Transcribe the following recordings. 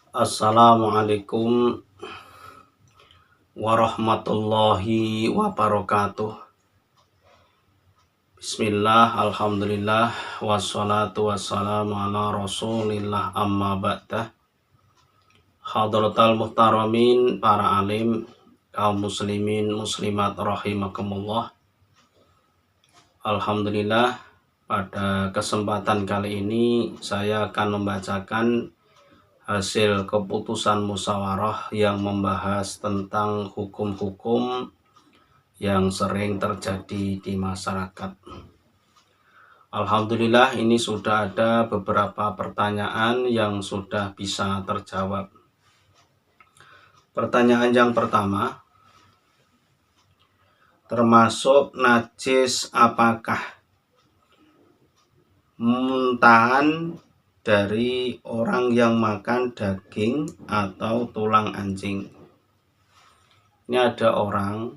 Assalamualaikum warahmatullahi wabarakatuh. Bismillah, alhamdulillah, wassalatu wassalamu ala rasulillah amma ba'dah. Hadratal muhtaramin, para alim, kaum muslimin, muslimat rahimakumullah. Alhamdulillah, pada kesempatan kali ini saya akan membacakan hasil keputusan musyawarah yang membahas tentang hukum-hukum yang sering terjadi di masyarakat. Alhamdulillah, ini sudah ada beberapa pertanyaan yang sudah bisa terjawab. Pertanyaan yang pertama, termasuk najis apakah muntahan dari orang yang makan daging atau tulang anjing? Ini ada orang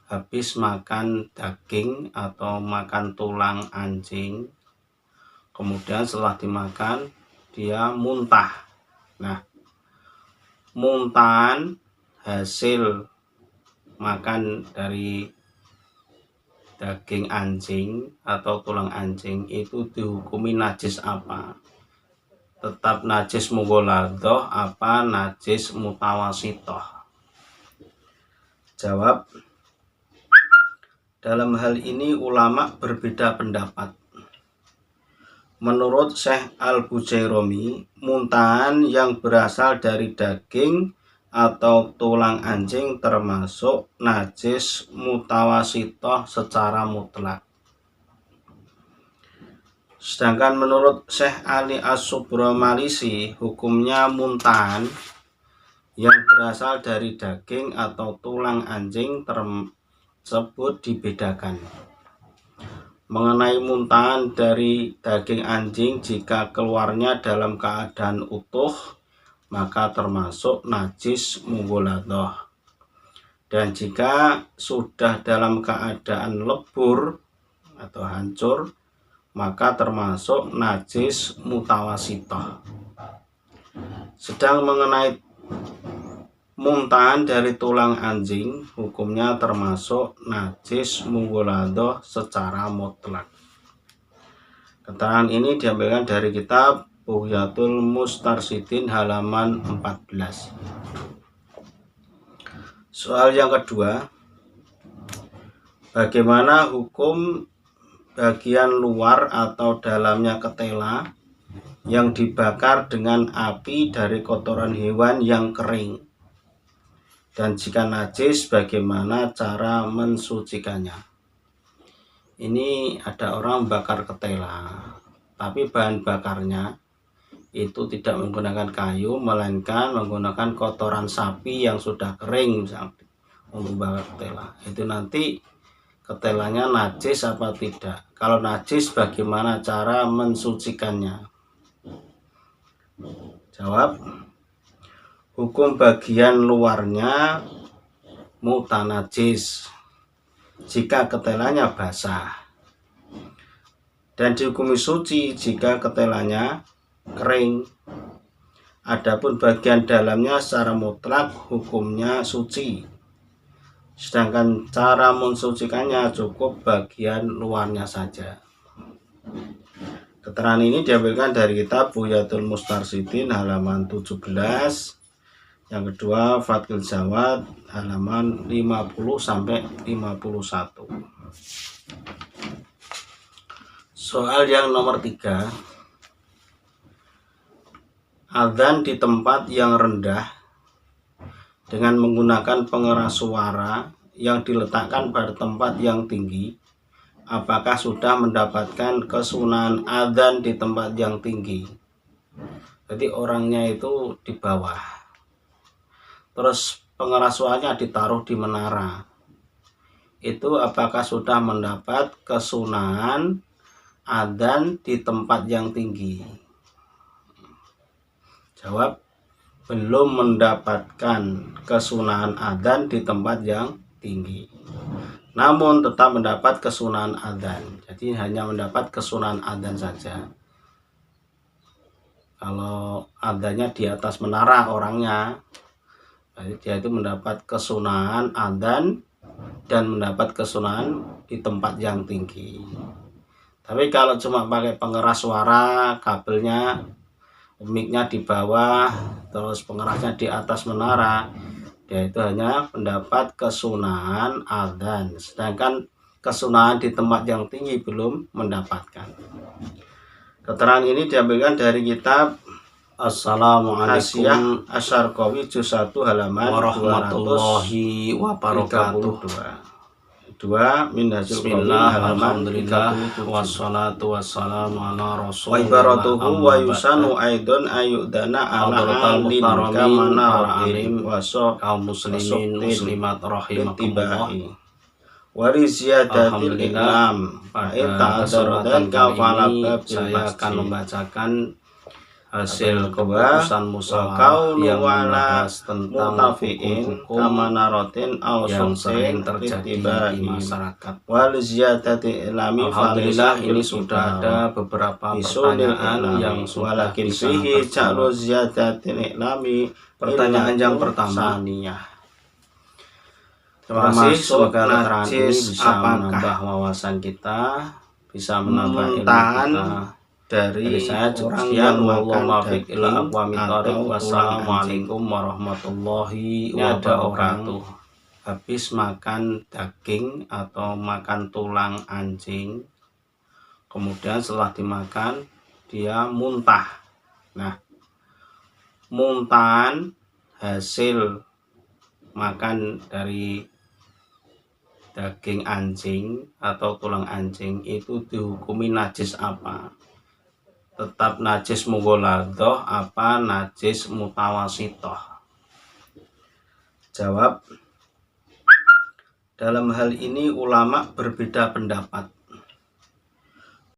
habis makan daging atau makan tulang anjing, kemudian setelah dimakan dia muntah. Nah, muntahan hasil makan dari daging anjing atau tulang anjing itu dihukumi najis apa? Tetap najis mughaladah apa najis mutawasitoh? Jawab, dalam hal ini ulama berbeda pendapat. Menurut Syekh Al-Bujairami, muntahan yang berasal dari daging atau tulang anjing termasuk najis mutawasitoh secara mutlak. Sedangkan menurut Syekh Ali As-Subramalisi, hukumnya muntahan yang berasal dari daging atau tulang anjing tersebut dibedakan. Mengenai muntahan dari daging anjing, jika keluarnya dalam keadaan utuh, maka termasuk najis mughaladah. Dan jika sudah dalam keadaan lebur atau hancur, maka termasuk najis mutawasitoh. Sedang mengenai muntahan dari tulang anjing, hukumnya termasuk najis mughaladah secara mutlak. Keterangan ini diambilkan dari kitab Bughyatul Mustarsyidin halaman 14. Soal yang kedua, bagaimana hukum bagian luar atau dalamnya ketela yang dibakar dengan api dari kotoran hewan yang kering? Dan jika najis, bagaimana cara mensucikannya? Ini ada orang bakar ketela, tapi bahan bakarnya itu tidak menggunakan kayu, melainkan menggunakan kotoran sapi yang sudah kering misalnya untuk bakar ketela. Itu nanti ketelanya najis apa tidak? Kalau najis, bagaimana cara mensucikannya? Jawab, hukum bagian luarnya mutanajis jika ketelanya basah, dan dihukumi suci jika ketelanya kering. Adapun bagian dalamnya secara mutlak hukumnya suci. Sedangkan cara mensucikannya cukup bagian luarnya saja. Keterangan ini diambilkan dari kitab Bughyatul Mustarsyidin halaman 17. Yang kedua, Fathul Jawad halaman 50-51. Soal yang nomor 3. Adzan di tempat yang rendah dengan menggunakan pengeras suara yang diletakkan pada tempat yang tinggi, apakah sudah mendapatkan kesunahan adzan di tempat yang tinggi? Jadi orangnya itu di bawah, terus pengeras suaranya ditaruh di menara. Itu apakah sudah mendapat kesunahan adzan di tempat yang tinggi? Jawab, belum mendapatkan kesunahan adzan di tempat yang tinggi, namun tetap mendapat kesunahan adzan. Jadi hanya mendapat kesunahan adzan saja. Kalau adanya di atas menara orangnya, jadi dia itu mendapat kesunahan adzan dan mendapat kesunahan di tempat yang tinggi. Tapi kalau cuma pakai pengeras suara, kabelnya, mic-nya di bawah, terus pengerasnya di atas menara, dia itu hanya mendapat kesunahan adzan, sedangkan kesunahan di tempat yang tinggi belum mendapatkan. Keterangan ini diambilkan dari kitab Assalamualaikum Asyarqawi juz 1 halaman warahmatullahi wabarakatuh. 2 Minhajul Qawi halaman 37. Wassalatu wassalamu ala Wa rasulillah. ibaratuhu wa yusanu aidon ayudana ala alin kamana alim waso kaum muslimin muslimat rahimakumullah. Wariziyadatil iklam. Pada kesempatan kali ini saya akan membacakan hasil keputusan musyawarah yang membahas tentang hukum-hukum yang sering terjadi di masyarakat. Alhamdulillah, ini sudah ada beberapa pertanyaan yang sudah bisa terjawab. Pertanyaan yang pertama, terima kasih, semoga keterangan ini bisa menambah wawasan kita, bisa menambah ilmu kita. Dari saya orang yang makan daging atau wassalamualaikum warahmatullahi wabarakatuh. Ada orang tuh habis makan daging atau makan tulang anjing, kemudian setelah dimakan dia muntah. Nah, muntahan hasil makan dari daging anjing atau tulang anjing itu dihukumi najis apa? Tetap najis mughaladah apa najis mutawasitoh? Jawab, dalam hal ini ulama berbeda pendapat.